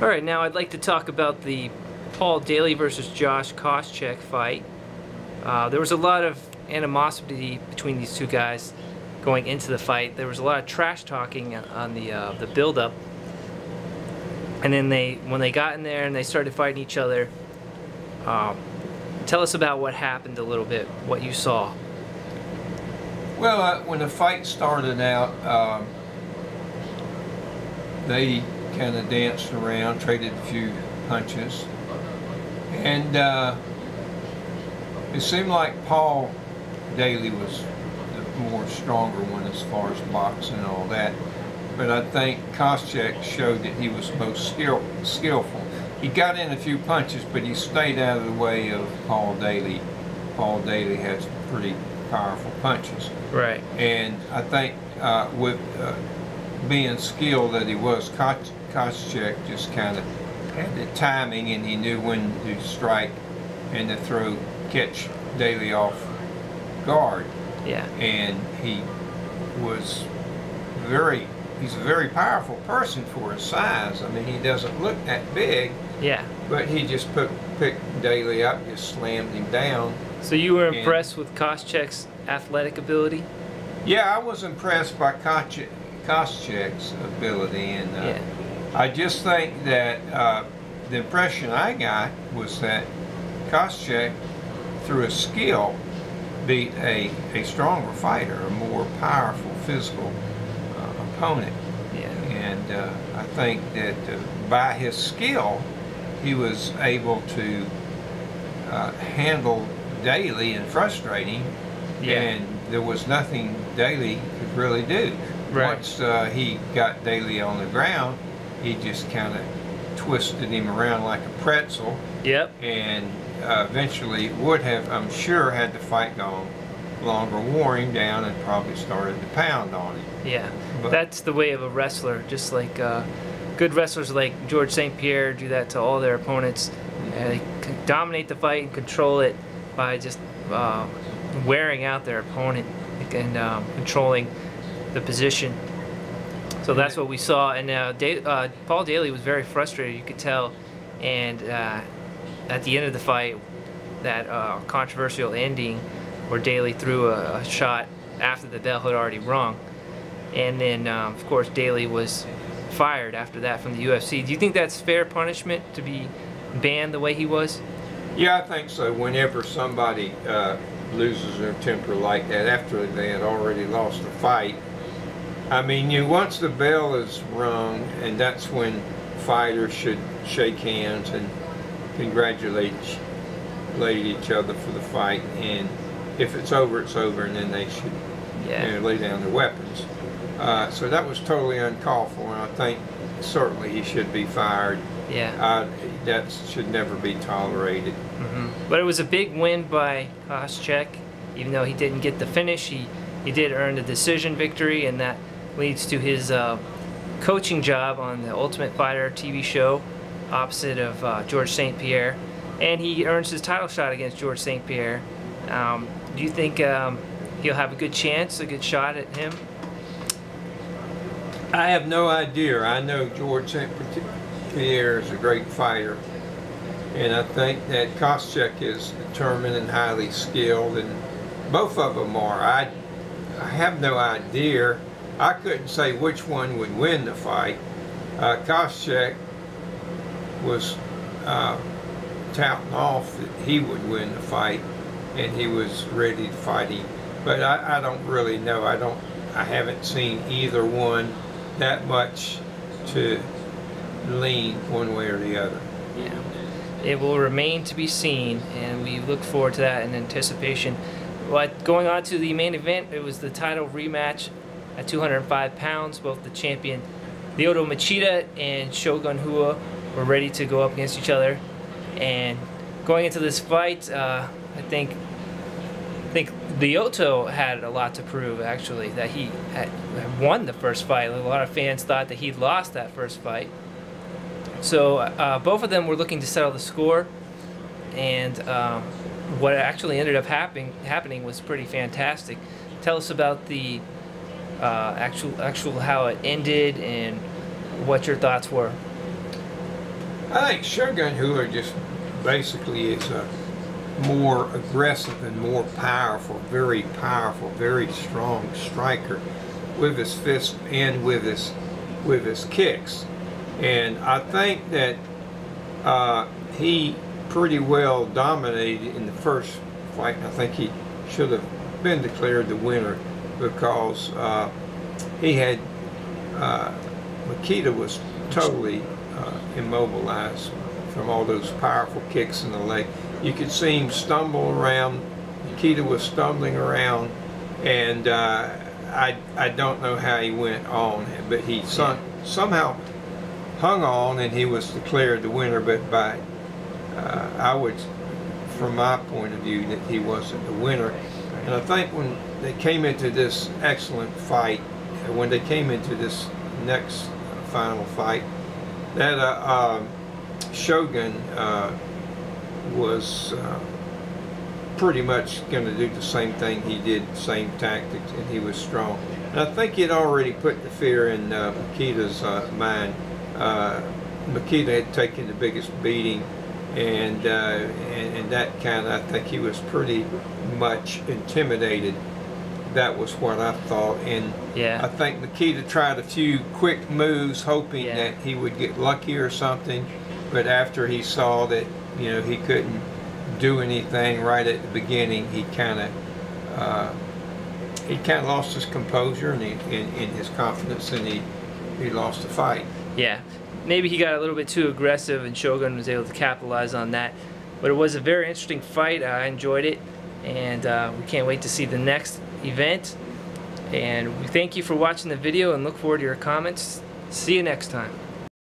All right, now I'd like to talk about the Paul Daley versus Josh Koscheck fight. There was a lot of animosity between these two guys going into the fight. There was a lot of trash talking on the build-up, and then when they got in there and they started fighting each other, tell us about what happened a little bit, what you saw. Well, when the fight started out, they kind of danced around, traded a few punches, and it seemed like Paul Daley was the more stronger one as far as boxing and all that. But I think Koscheck showed that he was most skillful. He got in a few punches, but he stayed out of the way of Paul Daley. Paul Daley had some pretty powerful punches. Right. And I think with being skilled that he was, Koscheck just kind of had the timing, and he knew when to strike and to catch Daley off guard. Yeah. And he's a very powerful person for his size. I mean, he doesn't look that big. Yeah. But he just picked Daley up, just slammed him down. So you were impressed with Koscheck's athletic ability? Yeah, I was impressed by Koscheck's ability, and yeah. I just think that the impression I got was that Koscheck, through his skill, beat a stronger fighter, a more powerful physical opponent. Yeah. And I think that by his skill, he was able to handle Daley and frustrate him. Yeah. And there was nothing Daley could really do. Right. Once he got Daley on the ground, he just kind of twisted him around like a pretzel. Yep. And eventually would have, I'm sure, had the fight gone longer, wore him down and probably started to pound on him. Yeah. But that's the way of a wrestler. Just like good wrestlers like George St. Pierre do that to all their opponents. They can dominate the fight and control it by just wearing out their opponent and controlling the position. So that's what we saw. And Paul Daley was very frustrated, you could tell. And at the end of the fight, that controversial ending where Daley threw a shot after the bell had already rung. And then, of course, Daley was fired after that from the UFC. Do you think that's fair punishment to be banned the way he was? Yeah, I think so. Whenever somebody loses their temper like that after they had already lost the fight, I mean, once the bell is rung, and that's when fighters should shake hands and congratulate each other for the fight, and if it's over, it's over, and then they should lay down their weapons. So that was totally uncalled for, and I think certainly he should be fired. Yeah. That should never be tolerated. Mm-hmm. But it was a big win by Koscheck. Even though he didn't get the finish, he did earn the decision victory, and that leads to his coaching job on the Ultimate Fighter TV show opposite of George St. Pierre. And he earns his title shot against George St. Pierre. Do you think he'll have a good chance, a good shot at him? I have no idea. I know George St. Pierre is a great fighter, and I think that Koscheck is determined and highly skilled, and both of them are. I have no idea. I couldn't say which one would win the fight. Koscheck was touting off that he would win the fight, and he was ready to fight him. But I don't really know. I haven't seen either one that much to lean one way or the other. Yeah. It will remain to be seen, and we look forward to that in anticipation. But going on to the main event, it was the title rematch at 205 pounds. Both the champion Lyoto Machida and Shogun Rua were ready to go up against each other. And going into this fight, I think Lyoto had a lot to prove, actually, that he had won the first fight. A lot of fans thought that he'd lost that first fight. So both of them were looking to settle the score, and what actually ended up happening was pretty fantastic. Tell us about the actual how it ended and what your thoughts were. I think Shogun Hua just basically is a more aggressive and more powerful, very strong striker with his fist and with his kicks. And I think that he pretty well dominated in the first fight. I think he should have been declared the winner because he had Makita was totally immobilized from all those powerful kicks in the leg. You could see him stumble around. Makita was stumbling around, and I don't know how he went on, but he somehow hung on, and he was declared the winner. But by I would, from my point of view, that he wasn't the winner. And I think when they came into this excellent fight, when they came into this next final fight, that Shogun was pretty much going to do the same thing he did, same tactics, and he was strong. And I think he'd already put the fear in Makita's mind. Makita had taken the biggest beating, and that kind of, I think he was pretty much intimidated. That was what I thought, and I think Makita tried a few quick moves, hoping that he would get lucky or something. But after he saw that, you know, he couldn't do anything right at the beginning, he kind of lost his composure and his confidence, and he lost the fight. Yeah, maybe he got a little bit too aggressive, and Shogun was able to capitalize on that. But it was a very interesting fight. I enjoyed it, and we can't wait to see the next event. And we thank you for watching the video and look forward to your comments. See you next time.